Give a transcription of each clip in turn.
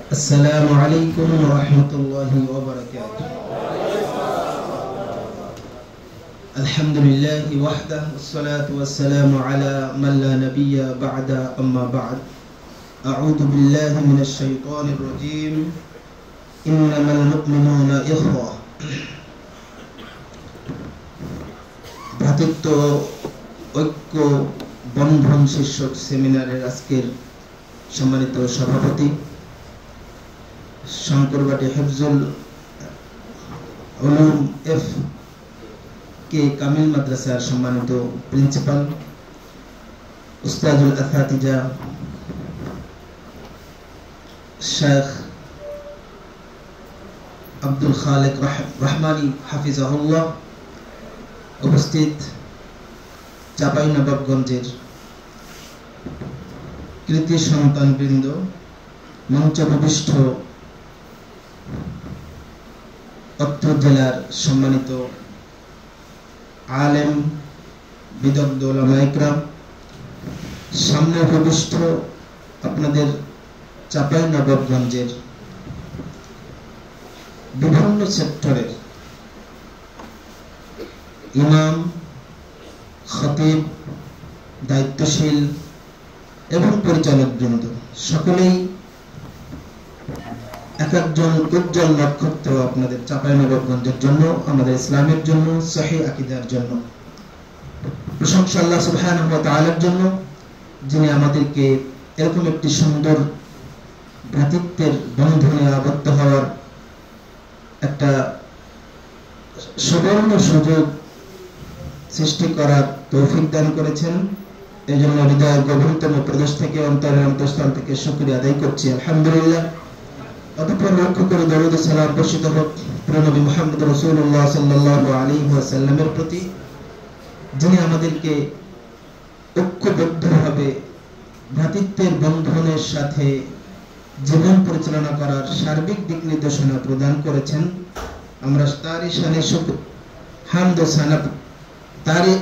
السلام عليكم ورحمة الله وبركاته. الحمد لله وحده والصلاة والسلام على من لا نبي بعد أما بعد. أعوذ بالله من الشيطان الرجيم. إنما المؤمنون إخوة. ভ্রাতৃত্ব ঐক্য বন্ধন শীর্ষক সেমিনারের আজকের সম্মানিত সভাপতি শঙ্করবাটি হিফজুল উলুম এফ কে কামিল মাদ্রাসার সম্মানিত প্রিন্সিপাল উস্তাদুল আসাতিজা শেখ আব্দুল খালেক রহমানী হাফিজাহুল্লাহ, উপস্থিত চাঁপাইনবাবগঞ্জের কৃতি সন্তানবৃন্দ, মঞ্চভূমিষ্ঠ অত্র জেলার সম্মানিত আলেম বিদগ্ধ উলামা ইকরাম, সামনে উপবিষ্ট আপনাদের চাঁপাইনবাবগঞ্জের বিভিন্ন সেক্টরের ইমাম, খতিব, দায়িত্বশীল এবং পরিচালক বৃন্দ, সকলেই এক একজন উজ্জ্বল নক্ষত্র আপনাদের চাঁপাইনবাবগঞ্জের জন্য, আমাদের ইসলামের জন্য, সহিহ আকীদার জন্য। প্রশংসা আল্লাহ সুবহানাহু ওয়া তাআলার জন্য, যিনি আমাদেরকে এরকম একটি সুন্দর ভ্রাতৃত্বের বন্ধনে আবদ্ধ হওয়ার একটা সুবর্ণ সুযোগ সৃষ্টি করার তৌফিক দান করেছেন। এই জন্য হৃদয়ের গভীরতম প্রদেশ থেকে, অন্তরের অন্তঃস্থল থেকে শুকরিয়া আদায় করছি, আলহামদুলিল্লাহ। অতঃপর লক্ষ্য করে দরুদ ও সালাম বর্ষিত হোক প্রিয় নবী মুহাম্মদ রাসূলুল্লাহ সাল্লাল্লাহু আলাইহি ওয়াসাল্লামের প্রতি, যিনি আমাদেরকে ঐক্যবদ্ধভাবে ভ্রাতৃত্বের বন্ধনের সাথে জীবন পরিচালনা করার সার্বিক দিক নির্দেশনা প্রদান করেছেন। আমরা তারই শানে হামদ ও সানা, তারই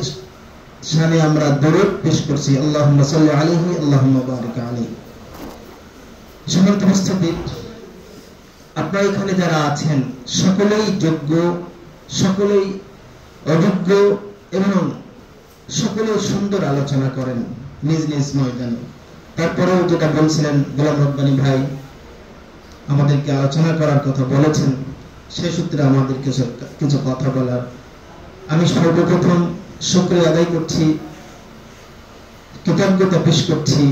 শানে আমরা দরুদ পেশ করছি, আল্লাহুম্মা সাল্লি আলাইহি আল্লাহুম্মা বারিক আলাইহি। সম্মানিত উপস্থিতি, আপনারা এখানে যারা আছেন সকলেই যোগ্য, সকলেই অযোগ্য এবং সকলেই সুন্দর আলোচনা করেন নিজ নিজ ময়দানে। তারপরেও যেটা বলছিলেন গোলাম রব্বানী ভাই, আমাদেরকে আলোচনা করার কথা বলেছেন, সে সূত্রে আমাদের কিছু কথা বলার। আমি সর্বপ্রথম শুকরিয়া আদায় করছি, কৃতজ্ঞতা পেশ করছি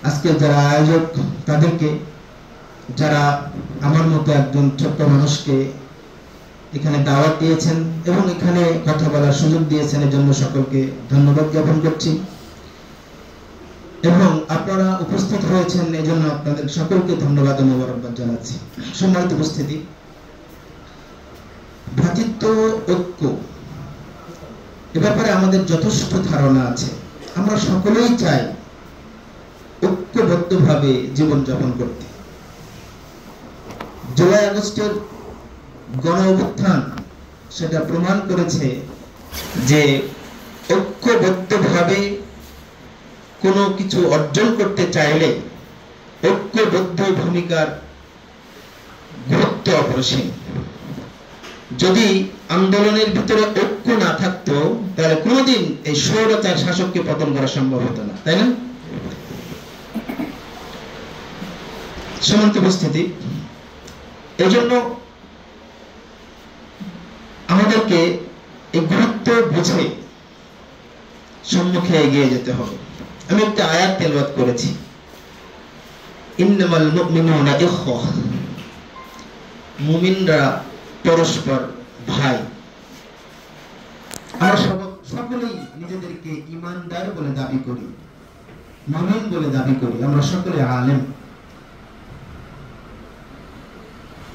আজকে যারা আয়োজক তাদেরকে, যারা আমার মতো একজন ছোট্ট মানুষকে এখানে দাওয়াত দিয়েছেন এবং এখানে কথা বলার সুযোগ দিয়েছেন, এর জন্য সকলকে ধন্যবাদ জ্ঞাপন করছি। এবং আপনারা উপস্থিত হয়েছেন এজন্য আপনাদের সকলকে ধন্যবাদ ও মোবারকবাদ জানাচ্ছি। সম্মানিত উপস্থিতি, ভ্রাতৃত্ব ঐক্য এ ব্যাপারে আমাদের যথেষ্ট ধারণা আছে। আমরা সকলেই চাই ঐক্যবদ্ধভাবে জীবনযাপন করতে। জুলাই আগস্টের গণ অভ্যুত্থান সেটা প্রমাণ করেছে যে ঐক্যবদ্ধভাবে কোনো কিছু অর্জন করতে চাইলে ঐক্যবদ্ধ ভূমিকার গুরুত্ব অপরিসীম। যদি আন্দোলনের ভিতরে ঐক্য না থাকতো তাহলে কোনোদিন এই স্বৈরাচার শাসককে পতন করা সম্ভব হতো না, তাই না? সম্মানিত উপস্থিতি, এজন্য আমাদেরকে এই গুরুত্ব বুঝে সম্মুখে এগিয়ে যেতে হবে। আমি একটা আয়াত তেলাওয়াত করেছি, ইন্নামাল মুমিনুনা ইখওয়া, মুমিনরা পরস্পর ভাই। আমরা সকলেই নিজেদেরকে ঈমানদার বলে দাবি করি, মুমিন বলে দাবি করি, আমরা সকলে আলেম।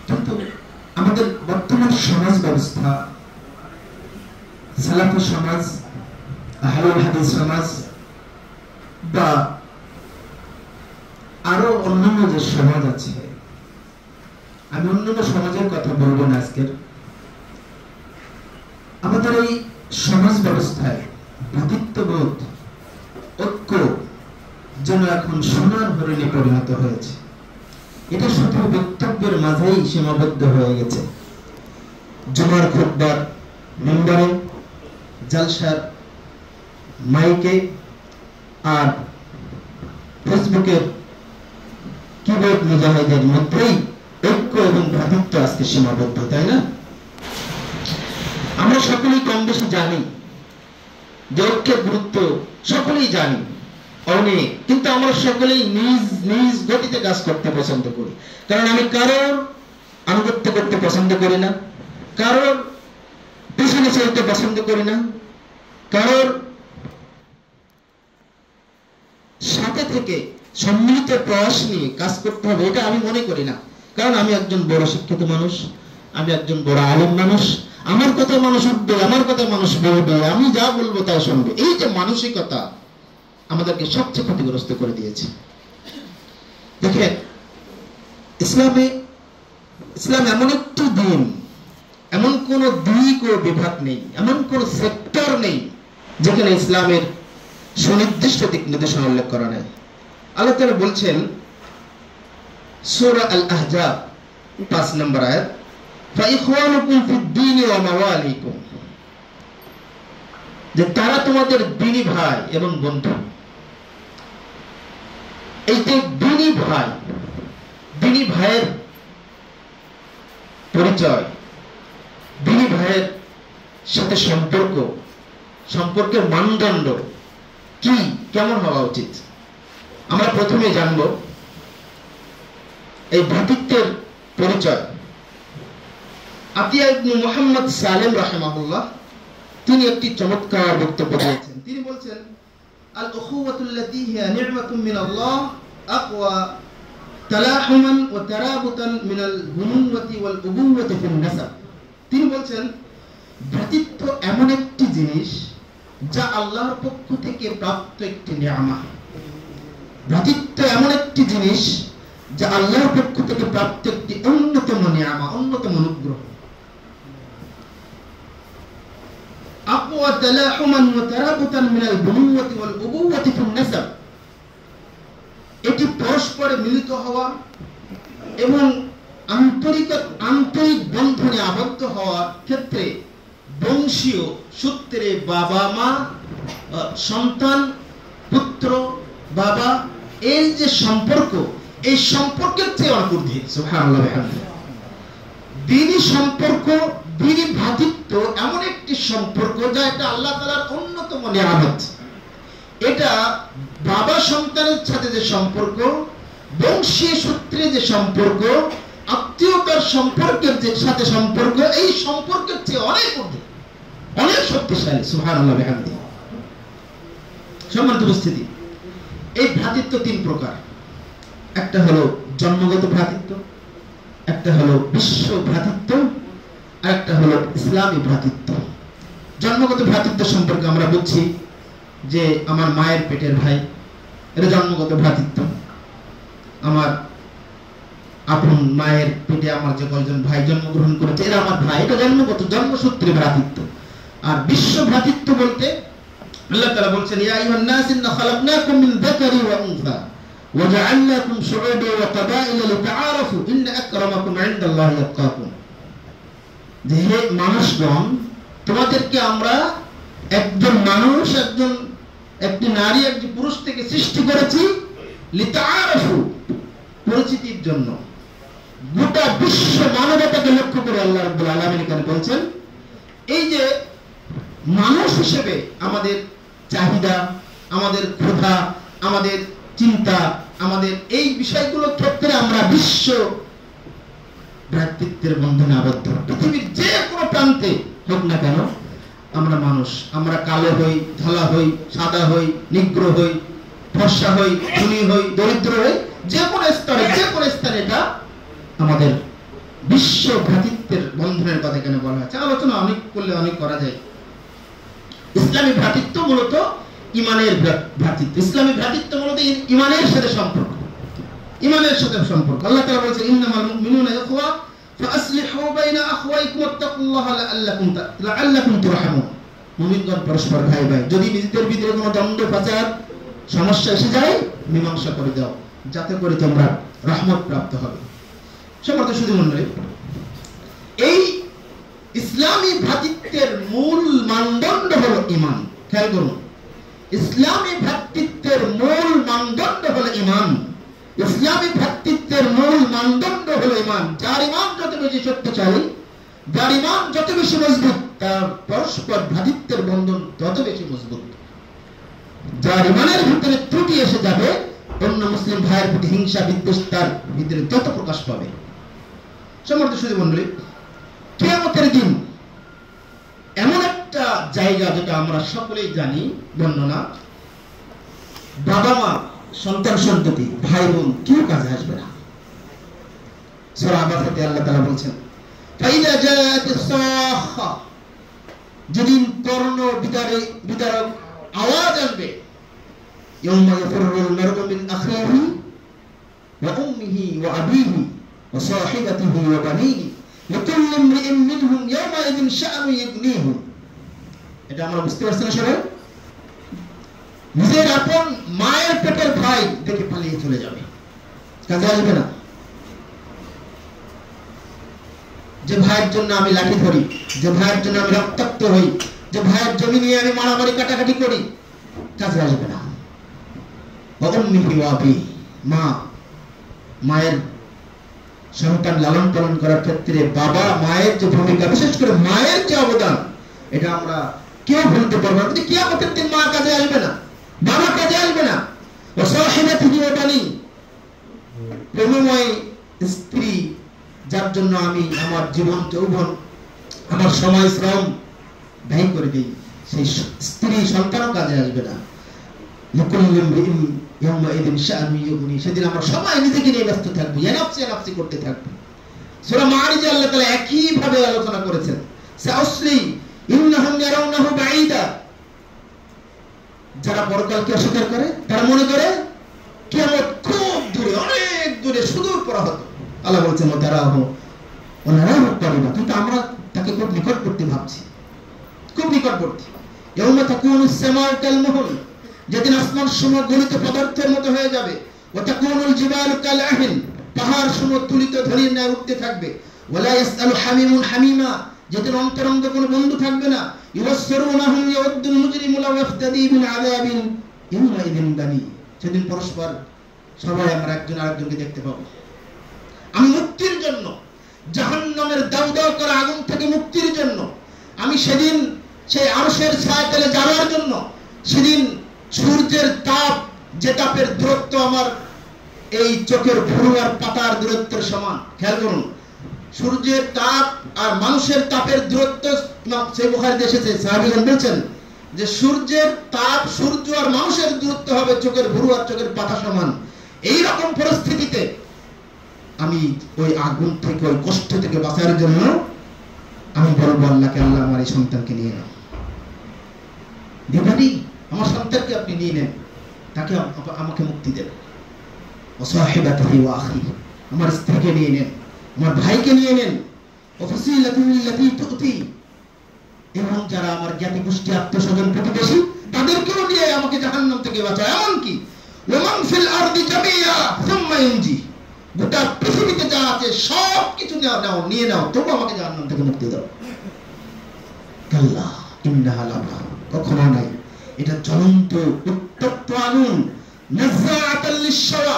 কিন্তু আমাদের বর্তমান সমাজ ব্যবস্থা, সালাফি সমাজ, আহলুল হাদিস সমাজ বা আরো অন্যান্য যে সমাজ আছে, আমি অন্যান্য সমাজের কথা বলবো না আজকের, আমাদের এই সমাজ ব্যবস্থায় ভ্রাতৃত্ববোধ, ঐক্য যেন এখন সোনার হরিণে পরিণত হয়েছে। এটা শুধু বক্তব্যের মাঝেই সীমাবদ্ধ হয়ে গেছে। জুমার খুতবার মিম্বরে, জালসার মাইকে আর ফেসবুকের কিবোর্ড মুজাহিদের মধ্যেই ঐক্য এবং ভ্রাতৃত্ব আজকে সীমাবদ্ধ, তাই না? আমরা সকলেই কম বেশি জানি যে ঐক্যের গুরুত্ব, সকলেই জানি অনেক, কিন্তু আমরা সকলেই নিজ নিজ গতিতে কাজ করতে পছন্দ করি। কারণ আমি কারোর আনুগত্য করতে পছন্দ করি না, কারোর পিছনে চলতে পছন্দ করি না, কারোর সাথে থেকে সম্মিলিত প্রয়াস নিয়ে কাজ করতে হবে এটা আমি মনে করি না। কারণ আমি একজন বড় শিক্ষিত মানুষ, আমি একজন বড় আলেম মানুষ, আমার কথা মানুষ উঠবে, আমার কথা মানুষ বলবে, আমি যা বলবো তাই শুনবে। এই যে মানসিকতা আমাদেরকে সবচেয়ে ক্ষতিগ্রস্ত করে দিয়েছে। দেখেন, ইসলাম এমন একটি দিন, এমন কোন দিক ও বিভাগ নেই, এমন কোন সেক্টর নেই যেখানে ইসলামের সুনির্দিষ্ট দিক নির্দেশনা উল্লেখ করা নেই। আল্লাহ তাআলা বলছেন সূরা আল-আহজাব 5 নম্বর আয়াত, ফাইখওয়ানুকুম ফিদ-দীনি ওয়া মাওয়ালিকুম, যে তারা তোমাদের দ্বীনি ভাই এবং বন্ধু। এই যে দ্বীনি ভাই, দ্বীনি ভাইয়ের পরিচয়, দ্বীনি ভাইয়ের সাথে সম্পর্কের মানদণ্ড কি, কেমন হওয়া উচিত, আমরা প্রথমে জানব এই ভ্রাতৃত্বের পরিচয়। আতিয়া ইবনে মুহাম্মদ সালেম রাহিমাহুল্লাহ তিনি একটি চমৎকার বক্তব্য দিয়েছেন। তিনি বলছেন, আল উখুওয়াতুল্লাতী হিয়া নি'মাতুম মিনাল্লাহ আকওয়া তালাহুমান ওয়া তারাবুতান মিনাল বুনুওয়াতি ওয়াল উবুওয়াতি ফিন নাসাব। তিনি বলছেন, ভ্রাতৃত্ব এমন একটি জিনিস যা আল্লাহর পক্ষ থেকে প্রাপ্ত একটি নিয়ামত। ভ্রাতৃত্ব এমন একটি জিনিস যা আল্লাহর পক্ষ থেকে প্রাপ্ত একটি অন্যতম নিয়ামত, অন্যতম অনুগ্রহ। আকওয়া তালাহুমান ওয়া তারাবুতান মিনাল বুনুওয়াতি ওয়াল উবুওয়াতি ফিন নাসাব, এটি পরস্পরে মিলিত হওয়া এবং আন্তরিক বন্ধনে আবদ্ধ হওয়ার ক্ষেত্রে বংশীয় সূত্রে বাবা মা, সন্তান, পুত্র, বাবা, এর যে সম্পর্ক, এই সম্পর্কের চেয়ে অনেক ঊর্ধ্বে। সুবহানাল্লাহ ওয়া বিহামদিহি। দ্বীনি সম্পর্ক, দ্বীনি ভ্রাতৃত্ব এমন একটি সম্পর্ক যা এটা আল্লাহ তাআলার অন্যতম নিয়ামত। এটা বাবা সন্তানের সাথে যে সম্পর্ক, বংশীয় সূত্রে যে সম্পর্ক, আত্মীয়তার সম্পর্কের যে সাথে সম্পর্ক, এই সম্পর্কের চেয়ে অনেক ঊর্ধ্বে, অনেক শক্তিশালী। সুবহানাল্লাহ ওয়া বিহামদিহি। সম্মানিত উপস্থিতি, এই ভ্রাতৃত্ব 3 প্রকার। একটা হলো জন্মগত ভ্রাতৃত্ব, একটা হলো বিশ্ব ভ্রাতৃত্ব, আর একটা হলো ইসলামী ভ্রাতৃত্ব। জন্মগত ভ্রাতৃত্ব সম্পর্কে আমরা বুঝছি যে আমার মায়ের পেটের ভাই, এটা জন্মগত ভ্রাতৃত্ব। আমার আপন মায়ের পেটে আমার যে কয়েকজন ভাই জন্মগ্রহণ করেছে এরা আমার ভাই, এটা জন্মগত, জন্মসূত্রে ভ্রাতৃত্ব। আর বিশ্ব ভ্রাতৃত্ব বলতে আল্লাহ তাআলা বলছেন, ইয়া আইয়ুহান নাস ইন্না খালাকনাকুম মিন যাকারি ওয়া উনসা ওয়া জাআলনাকুম শুউবান ওয়া ক্বাবাইলা লিতাআরাফু ইন্না আকরামাকুম ইনদাল্লাহি আতকাকুম, যে হে মানুষগণ, তোমাদেরকে আমরা একজন মানুষ, একটি নারী, একটি পুরুষ থেকে সৃষ্টি করেছি লিতাআরাফু, পরিচিতির জন্য। গোটা বিশ্ব মানবতাকে লক্ষ্য করে আল্লাহ রাব্বুল আলামিন এখানে বলছেন, এই যে মানুষ হিসেবে আমাদের চাহিদা, আমাদের ক্ষুধা, আমাদের চিন্তা, আমাদের এই বিষয়গুলোর ক্ষেত্রে আমরা বিশ্ব ভ্রাতৃত্বের বন্ধনে আবদ্ধ। পৃথিবীর যে কোনো প্রান্তে হোক না কেন, আমরা মানুষ, আমরা কালো হই, ধলা হই, সাদা হই, নিগ্র হই, ফর্সা হই, ধনী হই, দরিদ্র হই, যে কোনো স্তরে, যে কোনো স্থানে এটা আমাদের বিশ্ব ভ্রাতৃত্বের বন্ধনের কথা এখানে বলা হয়েছে। আলোচনা অনেক করলে অনেক করা যায়। ইসলামী ভ্রাতৃত্ব মূলত ইমানের ভ্রাতৃত্ব। ইসলামী ভ্রাতৃত্ব মূলত ইমানের সাথে সম্পর্ক, ইমানের সাথে সম্পর্ক। আল্লাহ তাআলা বলেছেন, ইন্নামাল মুমিনুনা ইখওয়া ফাআসলিহু বাইনা আখওয়াইকুম ওয়াত্তাকুল্লাহা লাআল্লাকুম তুরহামুন। মুমিনগণ পরস্পর ভাই ভাই, যদি নিজেদের ভিতরে কোনো দ্বন্দ্ব, ফাসাদ, সমস্যা এসে যায়, মীমাংসা করে দাও, যাতে করে তোমরা রহমত প্রাপ্ত হবে। সম্মানিত সুধীমণ্ডলী, এই ইসলামী ভ্রাতৃত্বের মূল মানদণ্ড হলো ঈমান। খেয়াল করুন, ইসলামী ভ্রাতৃত্বের মূল মানদণ্ড হলো ঈমান। ইসলামী ভ্রাতৃত্বের মূল মানদণ্ড হলো ঈমান। যার ঈমান যত বেশি শক্তিশালী, যার ঈমান যত বেশি মজবুত, তার পরস্পর ভ্রাতৃত্বের বন্ধন তত বেশি মজবুত। যার ঈমানের ভিতরে ত্রুটি এসে যাবে, অন্য মুসলিম ভাইয়ের প্রতি হিংসা বিদ্বেষ তার ভিতরে তত প্রকাশ পাবে। সম্মানিত সুধীমণ্ডলী, কিয়ামতের দিন এমন একটা জায়গা যেটা আমরা সকলেই জানি, বর্ণনা, বাবা মা, সন্তান সন্ততি, ভাই বোন কেউ কাজে আসবে না। সূরা আবাসাতে আল্লাহ তাআলা বলছেন, ফাইদা জাআতিস সাখা, যেদিন কর্ণ বিদারক আওয়াজ আসবে, ইয়াউমা ইয়াফিরুল মার'উ মিন আখিহি ওয়া উম্মিহি ওয়া আবিহি ওয়া সাহিবাতিহি ওয়া বানিহি লিকুল্লি ইমরিইন মিনহুম ইয়াওমাইযিন শা'নু ইগনিহু। এটা আমরা বুঝতে পারছি না সবাই? নিজের আপন মায়ের পেটের ভাই দেখে পালিয়ে চলে যাবে, কাজে আসবে না। যে ভাইয়ের জন্য আমি লাঠি ধরি, যে ভাইয়ের জন্য আমি রক্তাক্ত হই, যে ভাইয়ের জমি নিয়ে আমি মারামারি কাটাকাটি করি, কাজে আসবে না। মা, মায়ের সন্তান লালন পালন করার ক্ষেত্রে বাবা মায়ের যে ভূমিকা, বিশেষ করে মায়ের যে অবদান, এটা আমরা কেউ ভুলতে পারবো না। কিয়ামতের দিন মা কাজে আসবে না, বাবা কাজে আসবে না। ও সাহিবাতিহি ওয়া বানি, প্রেমময় স্ত্রী যার জন্য আমি আমার জীবন যৌবন, আমার সময় শ্রম ব্যয় করে দিই, সেই স্ত্রী সন্তানও কাজে আসবে না। লিকুল্লি ইমরিইন ইয়াওমাইযিন শা'নু ইগনি, সেদিন আমরা সবাই নিজেকে নিয়ে ব্যস্ত থাকবো, নাফসি করতে থাকবো। সূরা মাআরিজে আল্লাহ তাআলা একই ভাবে আলোচনা করেছেন, সাউসরি ইন্নাহুম ইয়ারাউনাহু বাঈদা, যারা পরকালকে অস্বীকার করে তারা মনে করে কিয়ামত খুব দূরে, অনেক দূরে, সুদূর পরাহত। আল্লাহ বলছেন, তারাহু ওনারাহু কারিবা, কিন্তু আমরা তাকে খুব নিকটবর্তী ভাবছি, খুব নিকটবর্তী। ইয়াউমা তাকুনুস সামাউ কাল মুহল, যেদিন আসমান সমূহ গলিত পদার্থের মতো হয়ে যাবে। ওয়া তাকুনুল জিবালু কাল আহিন, পাহাড় সমূহ তুলিত ধরির ন্যায় উঠতে থাকবে। ওয়ালা ইয়াসআলু হামিমুন হামিমা, যেদিন অন্তরঙ্গ কোনো বন্ধু থাকবে না। ইউবাসসিরুনাহুম ইয়াউদ্দুল মুজরিমু লাউ ইফতাদি মিন আযাবিন ইয়াউমাইযিন বানি, সেদিন পরস্পর সবাই আমরা একজন আরেকজনকে দেখতে পাবো। আমি মুক্তির জন্য, জাহান্নামের দাউদাউ করা আগুন থেকে মুক্তির জন্য, আমি সেদিন সেই আরশের ছায়াতলে যাওয়ার জন্য, সেদিন সূর্যের তাপ, যে তাপের দূরত্ব আমার এই চোখের ভুরু আর পাতার দূরত্বের সমান। খেয়াল করুন, সূর্যের তাপ আর মানুষের তাপের দূরত্ব, সেই বুখারীতে এসেছে, সাহাবীগণ বলছেন যে সূর্যের তাপ, সূর্য আর মানুষের দূরত্ব হবে চোখের ভুরু আর চোখের পাতা সমান। এই রকম পরিস্থিতিতে আমি ওই আগুন থেকে, ওই কষ্ট থেকে বাঁচার জন্য আমি বলবো আল্লাহকে, আল্লাহ আমার এই সন্তানকে নিয়ে নাও, দিবানি আমার সন্তানকে আপনি নিয়ে নেন, তাকে আমাকে মুক্তি দেন। ও সাহিবাতিহি ওয়া আখি, আমার স্ত্রীকে নিয়ে নেন, আমার ভাইকে নিয়ে নেন। ও ফাসিলাতুল্লাতী তুতি, এবং যারা আমার জ্ঞাতি গোষ্ঠী, আত্মস্বজন, প্রতিবেশী, তাদেরকেও নিয়ে আমাকে জাহান্নাম থেকে বাঁচাও। এমনকি ওমান ফিল আরদি জামিয়া সুম্মা ইনজি, গোটা পৃথিবীতে যা আছে সব কিছু নাও, নিয়ে নাও, তবু আমাকে জাহান্নাম থেকে মুক্তি দাও। কাল্লা ইন্নাহা লাযা, কখনো নাই, এটা জ্বলন্ত উত্তপ্ত আগুন। নাযাআতাল লিশশাওয়া,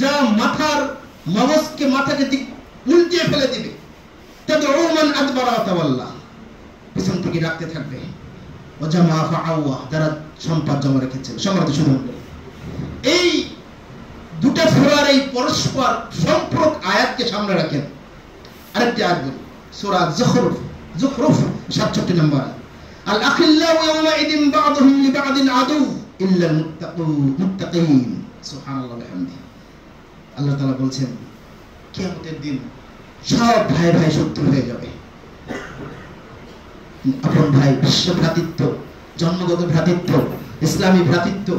যা মাথার মগজকে, মাথাকে দিক উল্টে ফেলে দিবে। তাদউ মান আদবারা ওয়া তাওয়াল্লা, পিছন থেকে ডাকতে থাকবে। ওয়া জামা ফাআওয়া, যারা সম্পদ জমা রেখেছে। সম্মানিত শুনুন, এই দুটো সূরার এই পরস্পর সম্পর্ক আয়াতকে সামনে রাখেন। আরেকটি আয়াত বলি, সূরা যুখরুফ 67 নম্বর। আল আখিল্লাউ ইয়াওমাইদিন বা'দুহুম লিবা'দিন আদু ইল্লাল মুত্তাকিন। সুবহানাল্লাহ ওয়া বিহামদিহি। আল্লাহ তাআলা বলছেন, কিয়ামতের দিন সব ভাই ভাই শত্রু হয়ে যাবে। আপন ভাই, বিশ্ব ভ্রাতৃত্ব, জন্মগত ভ্রাতৃত্ব, ইসলামী ভ্রাতৃত্ব,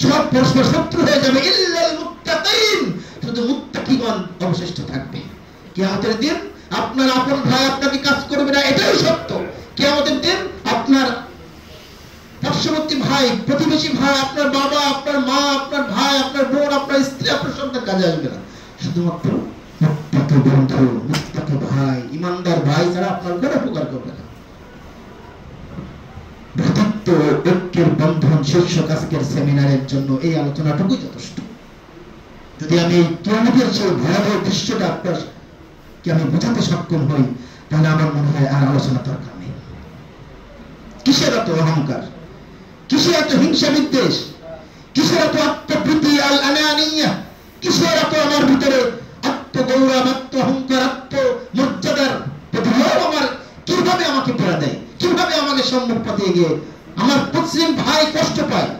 সব পরস্পর শত্রু হয়ে যাবে। ইল্লাল মুত্তাকিন, শুধু মুত্তাকিগণ অবশিষ্ট থাকবে। কিয়ামতের দিন আপনার আপন ভাই আপনাকে কাজ করবে না, এটাই সত্য। কিয়ামতের দিন আপনার পার্শ্ববর্তী ভাই, প্রতিবেশী ভাই, আপনার বাবা, আপনার মা, আপনার ভাই, আপনার বোন, আপনার স্ত্রী, আপনার কাজে আসবে না। শুধুমাত্র মুত্তাকি বন্ধু, মুত্তাকি ভাই, ইমানদার ভাই ছাড়া আপনার কোনো উপকার করবে না। ভ্রাতৃত্ব ঐক্যের বন্ধন শীর্ষক আজকের সেমিনারের জন্য এই আলোচনাটুকুই যথেষ্ট। যদি আমি এই কিয়ামতের সেই ভয়াবহ দৃশ্যটা আপনাকে আমি বোঝাতে সক্ষম হই, তাহলে আমার মনে হয় আর আলোচনা দরকার নেই। কিসের এত অহংকার, কিসের এত হিংসা বিদ্বেষ, কিসের এত আত্মপ্রীতি আল আনানিয়া, কিসের এত আমার ভিতরে আত্মগৌরব, আত্ম অহংকার, আত্মমর্যাদার প্রতিভাব আমার কিভাবে আমাকে পড়া দেয়, কিভাবে আমাকে সম্মুখ পথে গিয়ে আমার মুসলিম ভাই কষ্ট পায়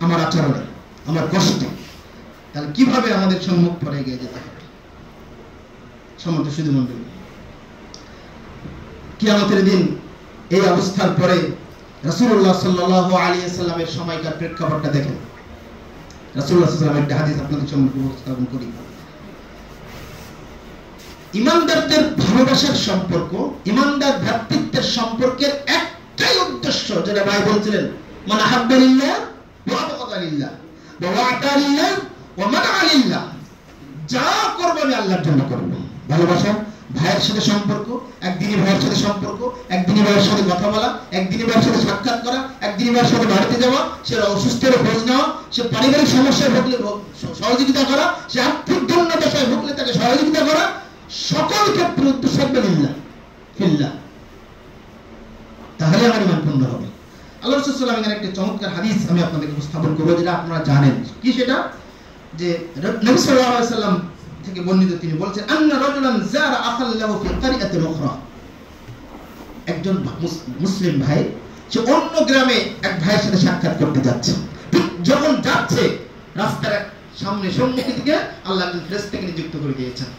আমার আচরণে, আমার কষ্টে, তাহলে কিভাবে আমাদের সম্মুখ পথে এগিয়ে যেতে হবে। সম্মানিত সুধী মণ্ডলী, কিয়ামতের দিন এই অবস্থার পরে রাসূলুল্লাহ সাল্লাল্লাহু আলাইহি ওয়াসাল্লামের সময়কার প্রেক্ষাপটটা দেখেন। রাসূলুল্লাহ সাল্লাল্লাহু আলাইহি ওয়াসাল্লামের একটা হাদিস আপনাদের সম্মুখে উপস্থাপন করি। ইমানদারদের ভালোবাসার সম্পর্ক, ইমানদার ভ্রাতৃত্বের সম্পর্কের একটাই উদ্দেশ্য, যেটা ভাই বলছিলেন, মান আহাব্বা লিল্লাহ ওয়া আবগাদা লিল্লাহ ওয়া ওয়া'তা লিল্লাহ ওয়া মানআ লিল্লাহ। যা করব আমি আল্লাহর জন্য করব। ভালোবাসা, ভাইয়ের সাথে সম্পর্ক, একদিনই ভাইয়ের সাথে সম্পর্ক, একদিনই ভাইয়ের সাথে কথা বলা, একদিনই ভাইয়ের সাথে সাক্ষাৎ করা, একদিনই ভাইয়ের সাথে বাড়িতে যাওয়া, সে অসুস্থের খোঁজ নেওয়া, সে পারিবারিক সমস্যায় ভুগলে সহযোগিতা করা, সে আর্থিক দুর্দশায় ভুগলে তাকে সহযোগিতা করা, সকল ক্ষেত্রে উদ্দেশ্য ফিল্লাহ ফিল্লাহ। তাহলে আমার ঈমান পূর্ণ হবে। আল্লাহ রাসূল সাল্লাল্লাহু আলাইহি ওয়াসাল্লাম একটা চমৎকার হাদিস আমি আপনাদেরকে উপস্থাপন করব, যেটা আপনারা জানেন। কি সেটা? যে নবী সাল্লাল্লাহু আলাইহি ওয়াসাল্লাম থেকে বর্ণিত, তিনি বলেছেন, আন্না রাজুলান যারা আখাল্লাহু ফি ক্বারিয়াতিন উখরা। একজন মুসলিম ভাই সে অন্য গ্রামে এক ভাইয়ের সাথে সাক্ষাৎ করতে যাচ্ছে। যখন যাচ্ছে, রাস্তার সামনে সম্মুখে দিকে আল্লাহ একজন ফেরেশতাকে নিযুক্ত করে দিয়েছেন।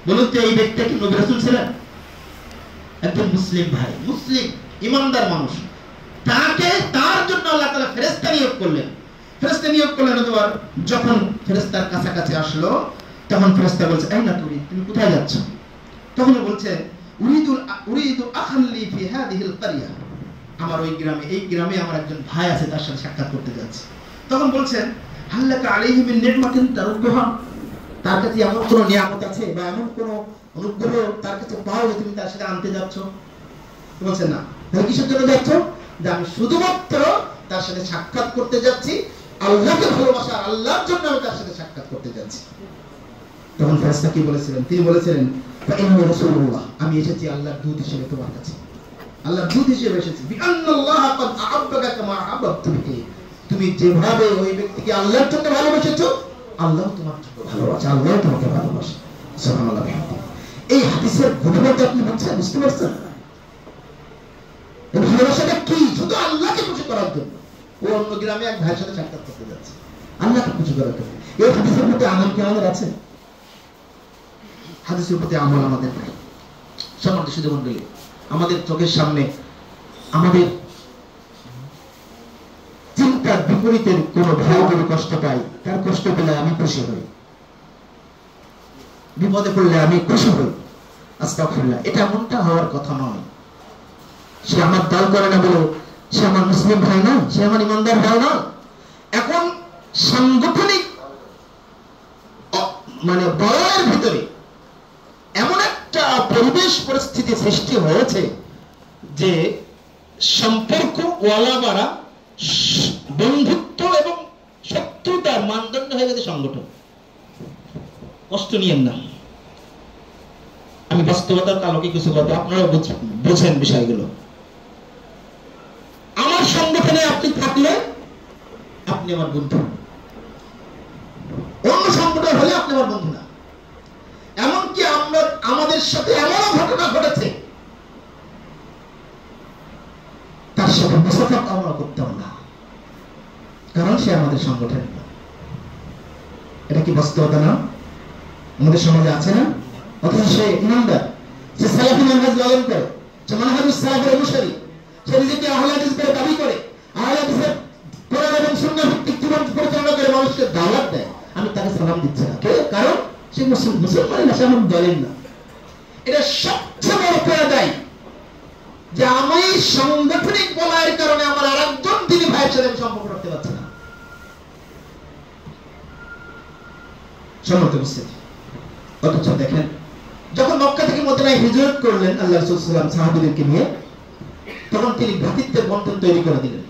বলুন তো, এই ব্যক্তি কি নবী রাসূল ছিলেন? একজন মুসলিম ভাই, মুসলিম ইমানদার মানুষ, তাকে তার জন্য আল্লাহ তাআলা ফেরেশতা নিয়োগ করলেন। ফেরেশতা নিয়োগ করলেন, অতঃপর যখন ফেরেশতার কাছাকাছি আসলো, তখন ফেরেশতা বলছে, আইনা তুরিদ, তুমি কোথায় যাচ্ছ? তখন বলছে, উরিদু আখাল্লি ফি হাদিহিল ক্বারিয়া, আমার ওই গ্রামে, এই গ্রামে আমার একজন ভাই আছে, তার সাথে সাক্ষাৎ করতে যাচ্ছি। তখন বলছেন, হাল্লাকা আলাইহি মিন নি'মাতিন তারুদ্দুহা, তার কাছে এমন কোন নিয়ামত আছে বা এমন কোন অনুগ্রহ তার কাছে পাও যে তুমি তার সাথে আনতে যাচ্ছ? বলছেন না। তাহলে কিসের জন্য যাচ্ছ? যে আমি শুধুমাত্র তার সাথে সাক্ষাৎ করতে যাচ্ছি, আল্লাহকে ভালোবাসা, আল্লাহর জন্য আমি তার সাথে সাক্ষাৎ করতে যাচ্ছি। তখন ফেরেশতা কি বলেছিলেন? তিনি বলেছিলেন, ফাইন্নী রাসূলুল্লাহ, আমি এসেছি আল্লাহর দূত হিসেবে তোমার কাছে, আল্লাহর দূত হিসেবে এসেছি। বিআন্নাল্লাহ ক্বাদ আহাব্বাকা কামা আহাব্বাতুহি, তুমি যেভাবে ওই ব্যক্তিকে আল্লাহর জন্য ভালোবেসেছো, আল্লাহ তোমার জন্য ভালোবাসে, আল্লাহ তোমাকে ভালোবাসে। সুবহানাল্লাহ। এই হাদিসের গভীরতা আপনি বুঝতে পারছেন? এই ভালোবাসাটা কি? শুধু আল্লাহকে খুশি করার জন্য। ও অন্য গ্রামে এক ভাইয়ের সাথে সাক্ষাৎ করতে যাচ্ছে, আল্লাহকে খুশি করার জন্য। এই হাদিসের প্রতি আমল কি আমাদের আছে? হাদিসের প্রতি আমল আমাদের নাই। সম্মানিত সুধী মণ্ডলী, আমাদের চোখের সামনে আমাদের চিন্তার বিপরীতের কোন ভাই যদি কষ্ট পাই, তার কষ্ট পেলে আমি খুশি হই, বিপদে পড়লে আমি খুশি হই। আস্তাগফিরুল্লাহ। এটা এমনটা হওয়ার কথা নয়। সে আমার দল করে না বলে সে আমার মুসলিম ভাই না, সে আমার ইমানদার ভাই না। এখন সাংগঠনিক মানে বলয়ের ভিতরে এমন একটা পরিবেশ পরিস্থিতি সৃষ্টি হয়েছে যে সম্পর্ক ওয়ালাবাড়া, বন্ধুত্ব এবং শত্রুতার মানদণ্ড হয়ে গেছে সংগঠন। কষ্ট নিয়েন না, আমি বাস্তবতার আলোকে কিছু কথা, আপনারা বোঝেন বিষয়গুলো। আমার সংগঠনে আপনি থাকলে আপনি আমার বন্ধু, অন্য সংগঠন হলে আপনি আমার বন্ধু না। এমনকি আমরা আমাদের সাথে এমনও ঘটনা ঘটেছে, তার সাথে মুসাফা আমরা করতাম না, কারণ সে আমাদের সংগঠন না। এটা কি বাস্তবতা না? আমাদের সমাজে আছে না? অথচ সে ইমানদার, সে সালাফি মানহাজ লালন করে, সে মানহাজুস সালাফের অনুসারী, সে নিজেকে আহলে হাদিস বলে দাবি করে, আহলে হাদিসের কোরআন এবং সুন্নাহ ভিত্তিক জীবন পরিচালনা করে মানুষকে দাওয়াত দেয়। আমি তাকে সালাম দিচ্ছি না, কারণ সে মুসলমান না, সে আমার দলের না। এটা সবচেয়ে বড় করে দেয় যে আমি সাংগঠনিক বলয়ের কারণে আমার আরেকজন দিনী ভাইয়ের সাথে সম্পর্ক রাখতে পারছি না। সম্মানিত উপস্থিতি, অথচ দেখেন যখন মক্কা থেকে মদিনায় হিজরত করলেন আল্লাহ রাসূল সাল্লাল্লাহু আলাইহি ওয়াসাল্লাম সাহাবীদেরকে নিয়ে, তখন তিনি ভ্রাতৃত্বের বন্ধন তৈরি করে দিলেন।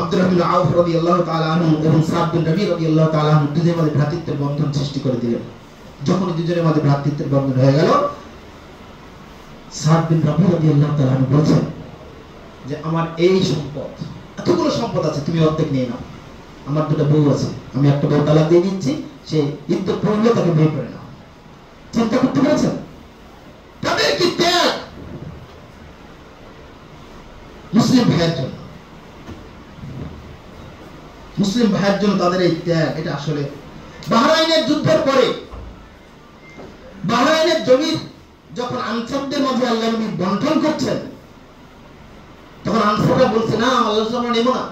আব্দুর রাহমান আউফ রাদিয়াল্লাহু তাআলা আনহু এবং সাদ বিন রাবি রাদিয়াল্লাহু তাআলা আনহু দুজনের মধ্যে ভ্রাতৃত্বের বন্ধন সৃষ্টি করে দিলেন। যখন দুজনের মধ্যে ভ্রাতৃত্বের বন্ধন হয়ে গেল, সাদ বিন রাবি রাদিয়াল্লাহু তাআলা আনহু বলছেন যে আমার এই সম্পদ, এতগুলো সম্পদ আছে, তুমি অর্ধেক নিয়ে নাও। আমার দুটো বউ আছে, আমি একটা বউ তালাক দিয়ে দিচ্ছি, সে ইদ্যত পড়লে তাকে বিয়ে করে নাও। চিন্তা করতে পেরেছেন তাদের কি ত্যাগ মুসলিম ভাইয়ের জন্য, মুসলিম ভাইয়ের জন্য তাদের এই ত্যাগ। এটা আসলে বাহরাইনের যুদ্ধের পরে বাহরাইনের জমির যখন আনসারদের মাঝে আল্লাহ নবী বন্টন করছেন, তখন আনসাররা বলছে না আল্লাহ আমরা নেব না,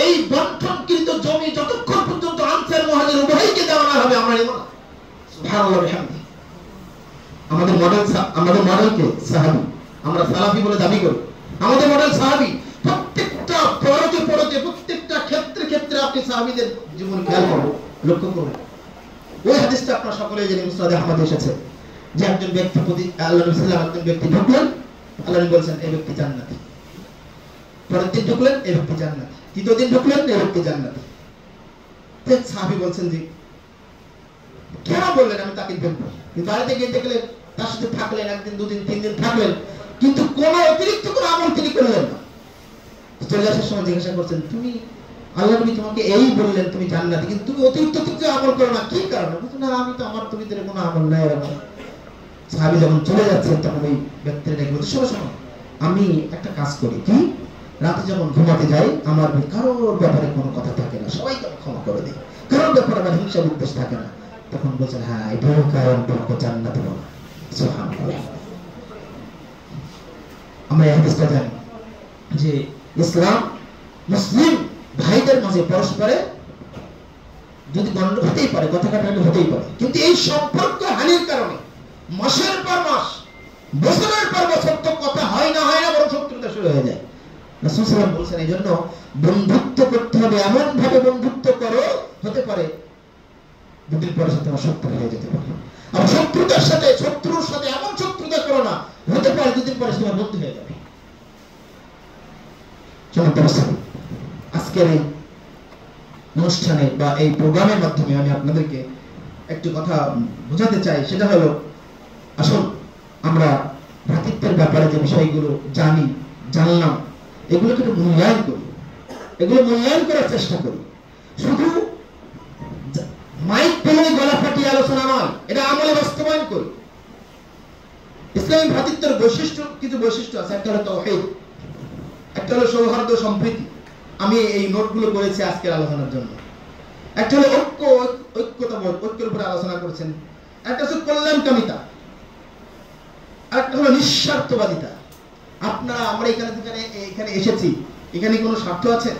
এই বন্টনকৃত জমি যতক্ষণ পর্যন্ত আনসার মুহাজির উভয়কে দেওয়া না হবে আমরা নেব না। সুবহানাল্লাহ বিহামদিহি। আমাদের মডেলকে সাহাবী, আমরা সালাফি বলে দাবি করি, আমাদের মডেল সাহাবী। প্রত্যেকটা পরতে প্রত্যেকটা ক্ষেত্রে আপনি সাহাবীদের জীবন খেয়াল করুন, লক্ষ্য করুন। ওই হাদিসটা আপনারা সকলেই জানেন, মুসনাদে আহমদে এসেছে যে একজন ব্যক্তি প্রতি আল্লাহ নবী সাল্লাল্লাহু আলাইহি ওয়াসাল্লাম একজন ব্যক্তি ঢুকলেন, আল্লাহ নবী বলেছেন এই ব্যক্তি জান্নাতি। পরের দিন ঢুকলেন, এই ব্যক্তি জান্নাতি। তৃতীয় দিন ঢুকলেন, এই ব্যক্তি জান্নাতি। তো সাহাবী বলছেন যে কেন বললেন আমি তাকে দেখব, কিন্তু বাড়িতে গিয়ে দেখলেন তার সাথে থাকলেন, একদিন দুদিন তিন দিন থাকলেন, কিন্তু কোন অতিরিক্ত কোনো আমল তিনি করলেন না। চলে আসার সময় জিজ্ঞাসা করছেন তুমি আল্লাহ নবী তোমাকে এই বললেন তুমি জান্নাতি, কিন্তু তুমি অতিরিক্ত কিছু আমল করো না, কি কারণে? বলছো না আমি তো আমার তুমি কোনো আমল নাই। সাহাবী যখন চলে যাচ্ছেন তখন ওই ব্যক্তিরা ডেকে বলছে শোনো শোনো, আমি একটা কাজ করি, কি রাতে যখন ঘুমাতে যাই আমার কারোর ব্যাপারে কোনো কথা থাকে না, সবাইকে ক্ষমা করে দিই, কারোর ব্যাপারে আমার হিংসা উদ্দেশ্য থাকে না। তখন বলছেন হ্যাঁ এটাও কারণ তোমাকে জান্নাতে বলা। সুবহানাল্লাহ। আমরা এই হাদিসটা জানি যে ইসলাম মুসলিম ভাইদের মাঝে পরস্পরে যদি গন্ডগোল হতেই পারে, কথা কাটাকাটি হতেই পারে, কিন্তু এই সম্পর্ক হানির কারণে মাসের পর মাস বছরের পর বছর তো কথা হয় না বড় শত্রুতা শুরু হয়ে যায়। রাসূল সাল্লাল্লাহু আলাইহি ওয়াসাল্লাম বলছেন এই জন্য বন্ধুত্ব করতে হবে, এমন ভাবে বন্ধুত্ব করো হতে পারে দুদিন পরে সাথে তোমার শত্রু হয়ে যেতে পারে। আর শত্রুর সাথে এমন শত্রুতা করো না, হতে পারে দুদিন পরে তোমার বন্ধু হয়ে যাবে। আজকের এই অনুষ্ঠানে বা এই প্রোগ্রামের মাধ্যমে আমি আপনাদেরকে একটি কথা বোঝাতে চাই, সেটা হলো আসল আমরা ভ্রাতৃত্বের ব্যাপারে যে বিষয়গুলো জানলাম এগুলোকে একটু মূল্যায়ন করি, এগুলো মূল্যায়ন করার চেষ্টা করি। শুধু মাইক পেলে গলা ফাটিয়ে আলোচনা নয়, এটা আমলে বাস্তবায়ন করি। ইসলামী ভ্রাতৃত্বের কিছু বৈশিষ্ট্য আছে। একটা হলো তাওহীদ, একটা হলো সৌহার্দ্য সম্প্রীতি, আমি এই নোটগুলো করেছি আজকের আলোচনার জন্য। একটা হলো ঐক্যতাবোধ, ঐক্যের উপরে আলোচনা করেছেন। একটা হচ্ছে কল্যাণকামিতা, একটা হলো নিঃস্বার্থবাদিতা। আমরা এখানে এসেছি, এখানে কোনো স্বার্থ আছে?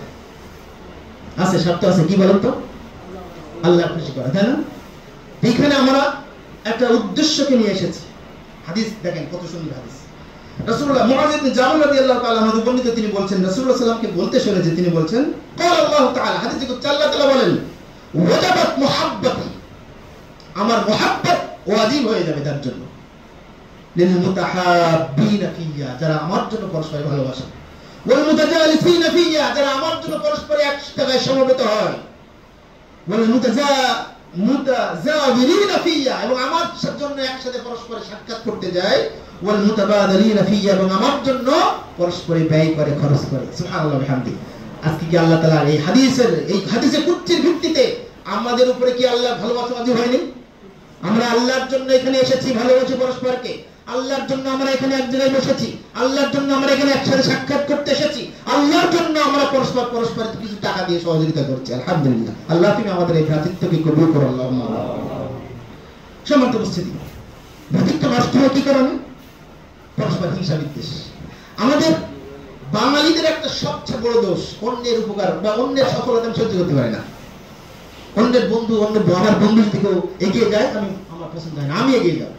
স্বার্থ আছে, কি বলেন তো? আল্লাহ খুশি করা, তাই না? এখানে আমরা একটা উদ্দেশ্যকে নিয়ে এসেছি। হাদিস দেখেন কত সুন্দর হাদিস। রাসূলুল্লাহ মুআয ইবনে জাবাল রাদিয়াল্লাহু তাআলা আনহু বর্ণিত, তিনি বলছেন রাসূলুল্লাহ সাল্লাল্লাহু আলাইহি ওয়াসাল্লামকে বলতে শুনেছি, তিনি বলছেন ক্বাল আল্লাহু তাআলা, হাদিসে আল্লাহ তাআলা বলেন ওয়াজাবাত মুহাব্বতি, আমার মুহাব্বত ওয়াজিব হয়ে যাবে তার জন্য, লিল মুতাহাব্বিনা ফিয়া, যারা আমার জন্য পরস্পর ভালোবাসে, ওয়াল মুতাজালিসিনা ফিয়া, যারা আমার জন্য পরস্পর এক জায়গায় সমবেত হয়, ওয়াল মুতাজাবিরিনা ফিয়া, এবং আমার জন্য একসাথে পরস্পর সাক্ষাৎ করতে যায়, ওয়াল মুতাবাদিলিনা ফিয়া, এবং আমার জন্য পরস্পর ব্যয় করে, খরচ করে। সুবহানাল্লাহ বিহামদি। আজকে কি আল্লাহ তাআলা এই হাদিসের কুচ্ছির ভিত্তিতে আমাদের উপরে কি আল্লাহর ভালোবাসা ওয়াজিব হয়নি? আমরা আল্লাহর জন্য এখানে এসেছি, ভালোবাসি পরস্পরকে, আল্লাহর জন্য আমরা এখানে এক জায়গায় বসেছি, আল্লাহর জন্য আমরা এখানে একসাথে সাক্ষাৎ করতে এসেছি, আল্লাহর জন্য আমরা পরস্পর কিছু টাকা দিয়ে সহযোগিতা করছি। আলহামদুলিল্লাহ। আল্লাহ তুমি আমাদের এই ভ্রাতৃত্বকে কবুল করো। আল্লাহুম্মা সম্মানিত উপস্থিতি, ভ্রাতৃত্ব নষ্ট হয় কি কারণে? পরস্পর হিংসা বিদ্বেষ। আমাদের বাঙালিদের একটা সবচেয়ে বড় দোষ, অন্যের উপকার বা অন্যের সফলতা আমি সহ্য করতে পারি না। অন্যের বন্ধু, আমার বন্ধু যদি কেউ এগিয়ে যায়, আমার পছন্দ হয় না, আমি এগিয়ে যাব।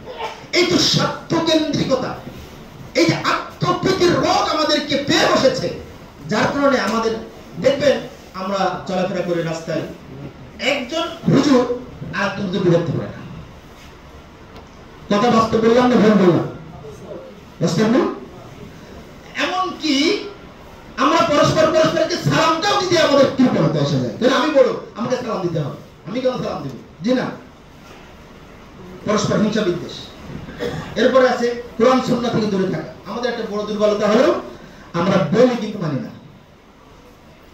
এই তো স্বার্থকেন্দ্রিকতা, এই যে আত্মপ্রীতির রোগ আমাদেরকে পেয়ে বসেছে, যার কারণে আমাদের দেখবেন আমরা চলাফেরা করি রাস্তায়, একজন হুজুর আর কিন্তু বিরক্ত করে না। কথা বাস্তব বললাম না ভুল বললাম? বাস্তব না? এমনকি আমরা পরস্পরকে সালামটাও দিতে আমাদের কৃপণতা এসে যায়। কারণ আমি বড়, আমাকে সালাম দিতে হবে, আমি কেন সালাম দিব? জি না, পরস্পর হিংসা বিদ্বেষ। এরপরে আছে কোরআন সুন্নাহ থেকে দূরে থাকা। আমাদের একটা বড় দুর্বলতা হলো আমরা বলি কিন্তু মানি না।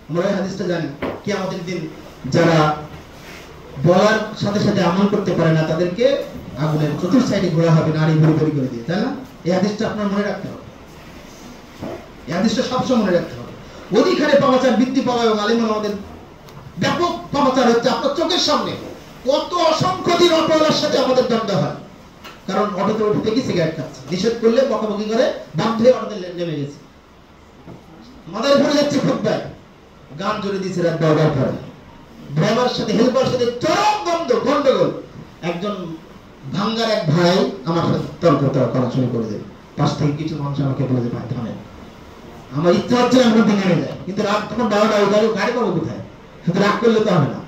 আমরা এই হাদিসটা জানি, কিয়ামতের দিন যারা বলার সাথে সাথে আমল করতে পারে না তাদেরকে আগুনের চতুর্থ সাইডে ঘোরা হবে, নারী ভরি ভরি করে দিয়ে, তাই না? এই হাদিসটা আপনার মনে রাখতে হবে, এই হাদিসটা সবসময় মনে রাখতে হবে। অধিকারে পাপাচার বৃদ্ধি পাওয়া এবং আলিমান আমাদের ব্যাপক পাপাচার হচ্ছে আপনার চোখের সামনে। কত অসংখ্য দিন অটোওয়ালার সাথে আমাদের দ্বন্দ্ব হয়, কারণ অটোতে উঠে দেখি সিগারেট খাচ্ছে, নিষেধ করলে বকাবকি করে বাধ্য হয়ে অটোতে নেমে গেছে, মাথায় পড়ে যাচ্ছে ফুটপায়, গান জুড়ে দিয়েছে রাত 12টার পরে, ড্রাইভারের সাথে হেল্পারের সাথে চরম গন্ডগোল। একজন ভাঙ্গার এক ভাই আমার সাথে তর্ক করা শুরু করে দেবে, পাশ থেকে কিছু মানুষ আমাকে বলে যে ভাই থামেন, আমার ইচ্ছা হচ্ছে আমরা ভেঙে নেমে যায়, কিন্তু রাত তখন 12টা, গাড়ি পাবো কোথায়? শুধু রাগ করলে তো হবে না,